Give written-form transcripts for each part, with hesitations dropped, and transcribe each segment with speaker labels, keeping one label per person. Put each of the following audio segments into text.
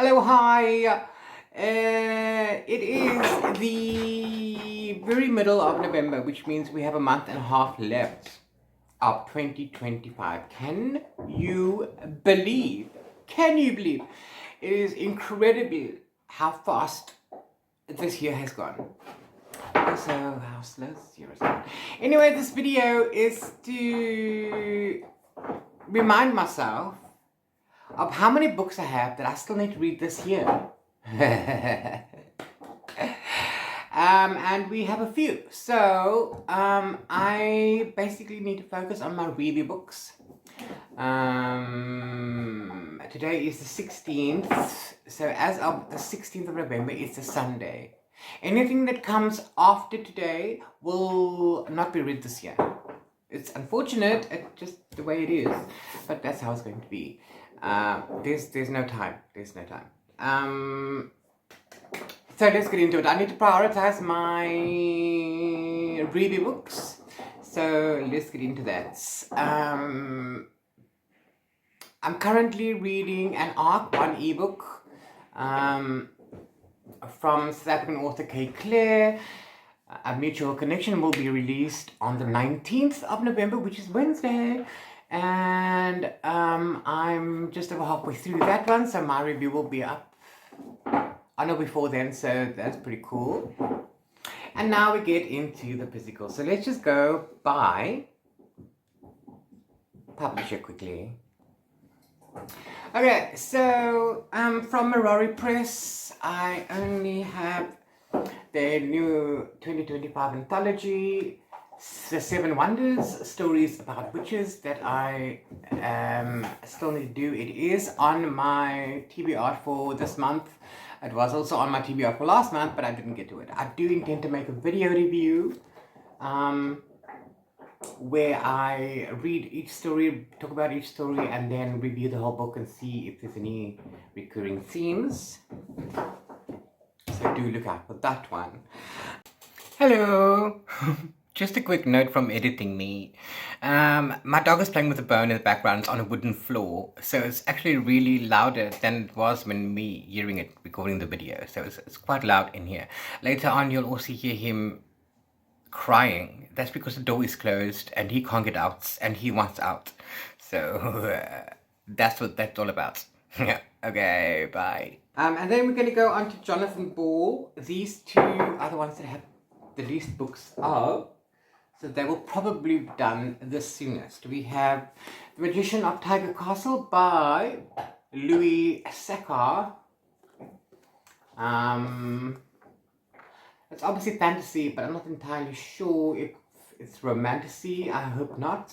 Speaker 1: Hello, hi. It is the very middle of November, which means we have a month and a half left of 2025. Can you believe? Can you believe? It is incredible how fast this year has gone. Also, how slow this year has gone. Anyway, this video is to remind myself of how many books I have that I still need to read this year. And we have a few. So I basically need to focus on my review books. Today is the 16th. So as of the 16th of November, it's a Sunday. Anything that comes after today will not be read this year. It's unfortunate, it's just the way it is, but that's how it's going to be. There's no time. So let's get into it. I need to prioritize my review books. So let's get into that. I'm currently reading an ARC 1 ebook from South African author Kay Clare. A Mutual Connection will be released on the 19th of November, which is Wednesday. And I'm just over halfway through that one, so my review will be up I know before then, so that's pretty cool. And now we get into the physical. So let's just go by publisher quickly. Okay, so from Mirari Press, I only have their new 2025 anthology, The Seven Wonders, stories about witches that I still need to do. It is on my TBR for this month. It was also on my TBR for last month, but I didn't get to it. I do intend to make a video review where I read each story, talk about each story, and then review the whole book and see if there's any recurring themes. So do look out for that one. Hello! Just a quick note from editing me. My dog is playing with a bone in the background. It's on a wooden floor, so it's actually really louder than it was when me hearing it, recording the video. So it's quite loud in here. Later on, you'll also hear him crying. That's because the door is closed and he can't get out and he wants out. So that's what that's all about. Okay, bye. And then we're going to go on to Jonathan Ball. These two are the ones that have the least books of. So they will probably be done the soonest. We have The Magician of Tiger Castle by Louis Sekar. It's obviously fantasy, but I'm not entirely sure if it's romantasy. I hope not.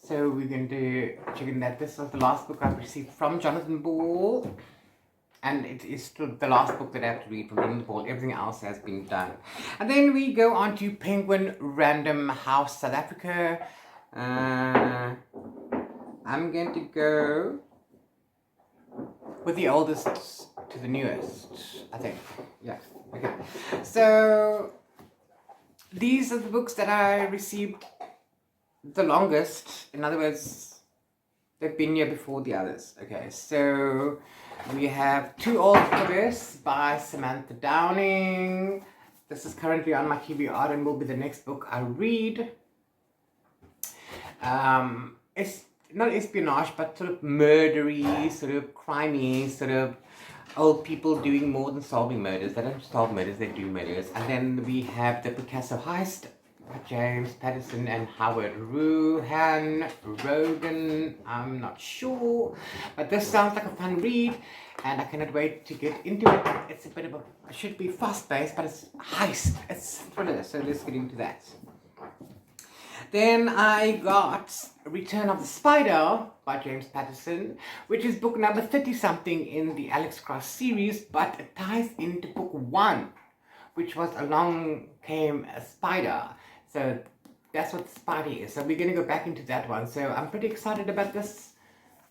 Speaker 1: So we're going to check in that. This was the last book I've received from Jonathan Ball. And it is still the last book that I have to read from Jonathan Ball. Everything else has been done. And then we go on to Penguin Random House, South Africa. I'm going to go with the oldest to the newest, I think. Yeah, okay. So these are the books that I received the longest. In other words, they've been here before the others. Okay, so we have Too Old for This by Samantha Downing. This is currently on my TBR and will be the next book I read. It's not espionage, but sort of murdery, sort of crimey, sort of old people doing more than solving murders. They don't solve murders, they do murders. And then we have The Picasso Heist by James Patterson and Howard Rogan. I'm not sure, but this sounds like a fun read and I cannot wait to get into it. It's a bit of it should be fast-paced, but it's heist, it's thriller, so let's get into that. Then I got Return of the Spider by James Patterson, which is book number 30-something in the Alex Cross series, but it ties into book 1, which was Along Came a Spider. So that's what the spider is. So we're going to go back into that one. So I'm pretty excited about this.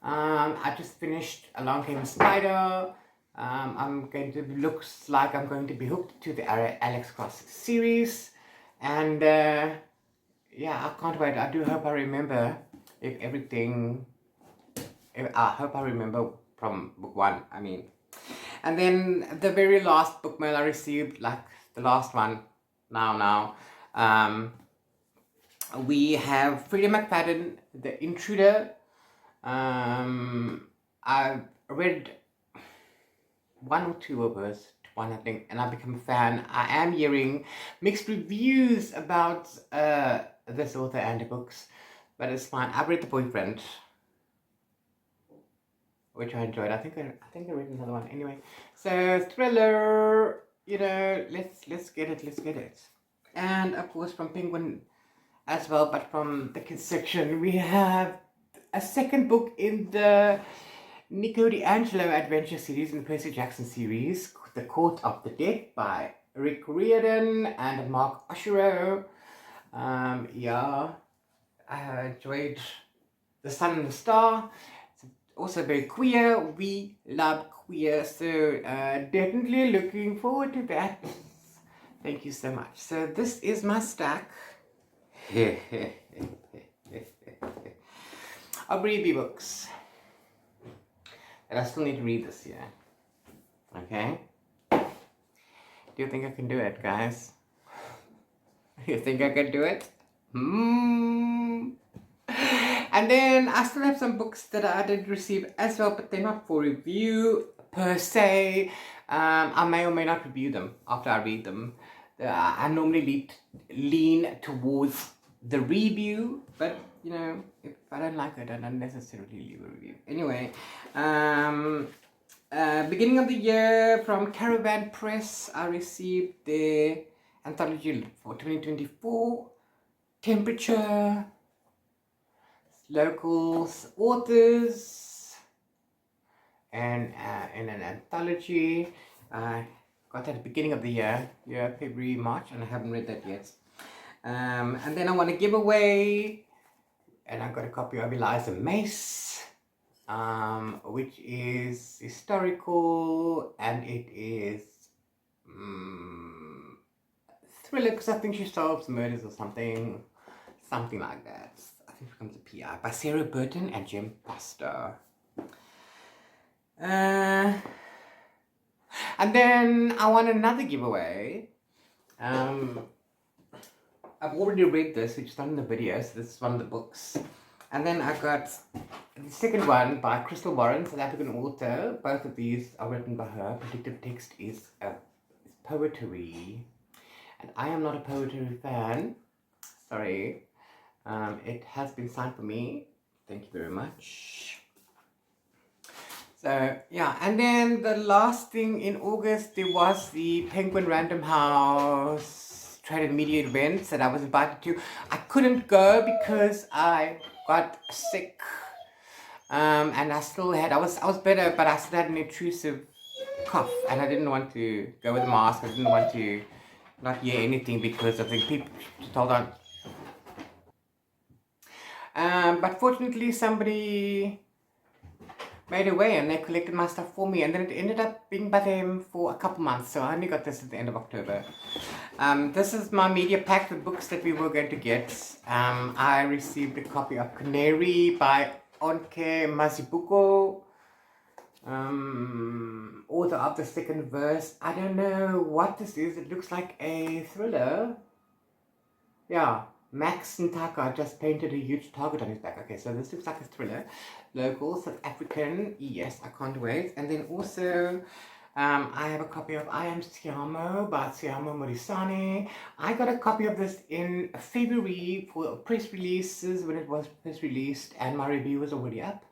Speaker 1: I just finished Along Came a Spider. Looks like I'm going to be hooked to the Alex Cross series. And yeah, I can't wait. I do hope I remember I hope I remember from book 1. I mean, And then the very last book mail I received, like the last one now, we have Frida McFadden, The Intruder. I've read one or two of hers, one I think, and I've become a fan. I am hearing mixed reviews about this author and the books, but it's fine. I've read The Boyfriend, which I enjoyed. I think I read another one. Anyway, so thriller, you know, let's get it. And of course from Penguin as well, but from the kids section, we have a second book in the Nico D'Angelo adventure series in the Percy Jackson series, The Court of the Dead by Rick Riordan and Mark Oshiro. Yeah, I enjoyed The Sun and the Star. It's also very queer. We love queer, so definitely looking forward to that. Thank you so much. So this is my stack of review books that I still need to read this year. Okay? Do you think I can do it, guys? You think I can do it? And then I still have some books that I did receive as well, but they're not for review per se. I may or may not review them after I read them. I normally lean towards the review, but you know, if I don't like it, I don't necessarily leave a review. Anyway, beginning of the year from Mirari Press, I received the anthology for 2024, Temperature, local authors, and in an anthology. I got that at the beginning of the year, February, March, and I haven't read that yet. And then I want to give away, and I got a copy of Eliza Mace, which is historical, and it is thriller, because I think she solves murders or something like that. I think she becomes a PI, by Sarah Burton and Jim Foster. And then I want another giveaway. I've already read this, which is not in the video, so this is one of the books. And then I got the second one by Crystal Warren, South African author. Both of these are written by her. Predictive text is poetry. And I am not a poetry fan. Sorry. It has been signed for me. Thank you very much. So, yeah. And then the last thing in August, there was the Penguin Random House trade and media events that I was invited to. I couldn't go because I got sick, and I was better, but I still had an intrusive cough, and I didn't want to go with a mask. I didn't want to not hear anything because of the people told on. But fortunately somebody made a way and they collected my stuff for me, and then it ended up being by them for a couple months, so I only got this at the end of October. This is my media pack, the books that we were going to get. I received a copy of Canary by Onke Mazibuko, author of The Second Verse. I don't know what this is. It looks like a thriller. Yeah, Max Ntaka just painted a huge target on his back. Okay, so this looks like a thriller. Local, South African. Yes, I can't wait. And then also, I have a copy of I Am Siamo by Siamo Morisane. I got a copy of this in February for press releases, when it was press released, and my review was already up.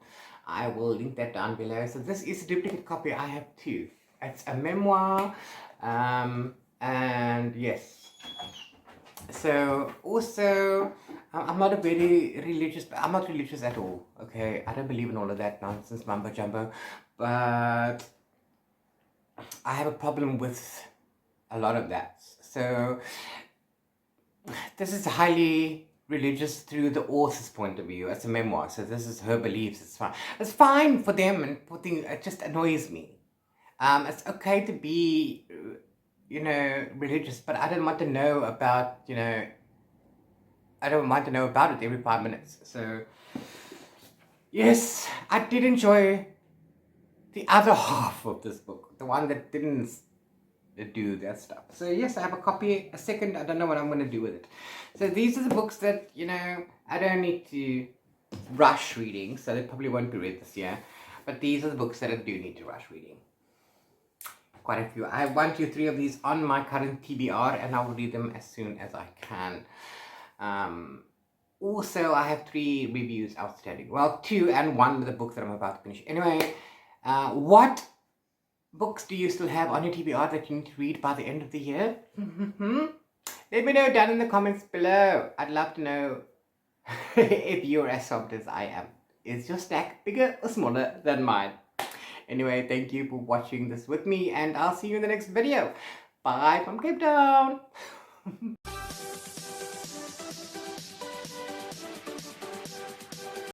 Speaker 1: I will link that down below. So this is a duplicate copy. I have two. It's a memoir, and yes. So also, I'm not religious at all, okay? I don't believe in all of that nonsense, mumbo jumbo, but I have a problem with a lot of that. So this is highly religious through the author's point of view. It's a memoir, so this is her beliefs. It's fine. It's fine for them, and it just annoys me. It's okay to be, you know, religious, but I don't want to know about, you know, I don't want to know about it every 5 minutes. So yes, I did enjoy the other half of this book, the one that didn't do that stuff. So yes, I have a copy, a second. I don't know what I'm going to do with it. So these are the books that, you know, I don't need to rush reading, so they probably won't be read this year. But these are the books that I do need to rush reading. Quite a few. I have 1, 2, 3 of these on my current TBR, and I will read them as soon as I can. Also, I have 3 reviews outstanding. Well, 2 and 1 with the book that I'm about to finish. Anyway, what books do you still have on your TBR that you need to read by the end of the year? Let me know down in the comments below. I'd love to know if you're as soft as I am. Is your stack bigger or smaller than mine? Anyway, thank you for watching this with me, and I'll see you in the next video. Bye from Cape Town.